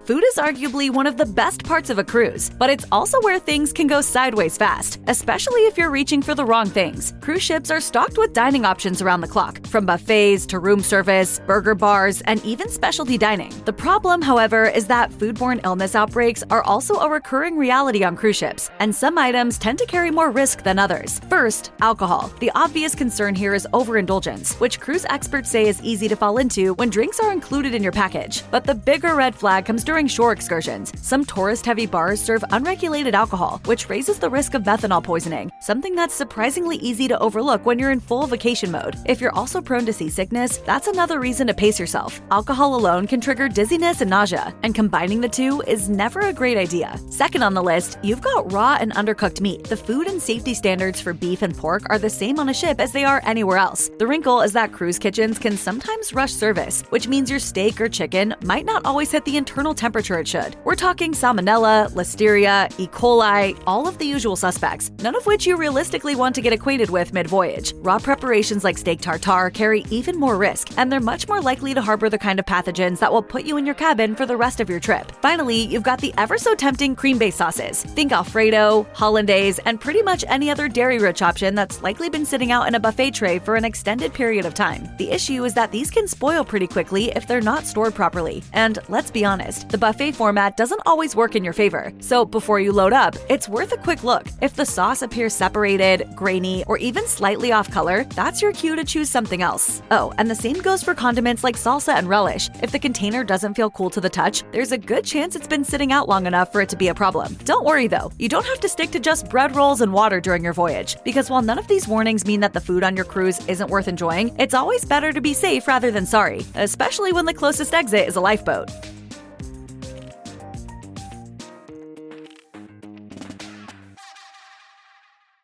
Food is arguably one of the best parts of a cruise, but it's also where things can go sideways fast, especially if you're reaching for the wrong things. Cruise ships are stocked with dining options around the clock, from buffets to room service, burger bars, and even specialty dining. The problem, however, is that foodborne illness outbreaks are also a recurring reality on cruise ships, and some items tend to carry more risk than others. First, alcohol. The obvious concern here is overindulgence, which cruise experts say is easy to fall into when drinks are included in your package. But the bigger red flag comes during shore excursions. Some tourist-heavy bars serve unregulated alcohol, which raises the risk of methanol poisoning, something that's surprisingly easy to overlook when you're in full vacation mode. If you're also prone to seasickness, that's another reason to pace yourself. Alcohol alone can trigger dizziness and nausea, and combining the two is never a great idea. Second on the list, you've got raw and undercooked meat. The food and safety standards for beef and pork are the same on a ship as they are anywhere else. The wrinkle is that cruise kitchens can sometimes rush service, which means your steak or chicken might not always hit the internal temperature it should. We're talking salmonella, listeria, E. coli, all of the usual suspects, none of which you realistically want to get acquainted with mid-voyage. Raw preparations like steak tartare carry even more risk, and they're much more likely to harbor the kind of pathogens that will put you in your cabin for the rest of your trip. Finally, you've got the ever-so-tempting cream-based sauces. Think Alfredo, Hollandaise, and pretty much any other dairy-rich option that's likely been sitting out in a buffet tray for an extended period of time. The issue is that these can spoil pretty quickly if they're not stored properly. And let's be honest, the buffet format doesn't always work in your favor. So before you load up, it's worth a quick look. If the sauce appears separated, grainy, or even slightly off color, that's your cue to choose something else. Oh, and the same goes for condiments like salsa and relish. If the container doesn't feel cool to the touch, there's a good chance it's been sitting out long enough for it to be a problem. Don't worry though, you don't have to stick to just bread rolls and water during your voyage, because while none of these warnings mean that the food on your cruise isn't worth enjoying, it's always better to be safe rather than sorry, especially when the closest exit is a lifeboat.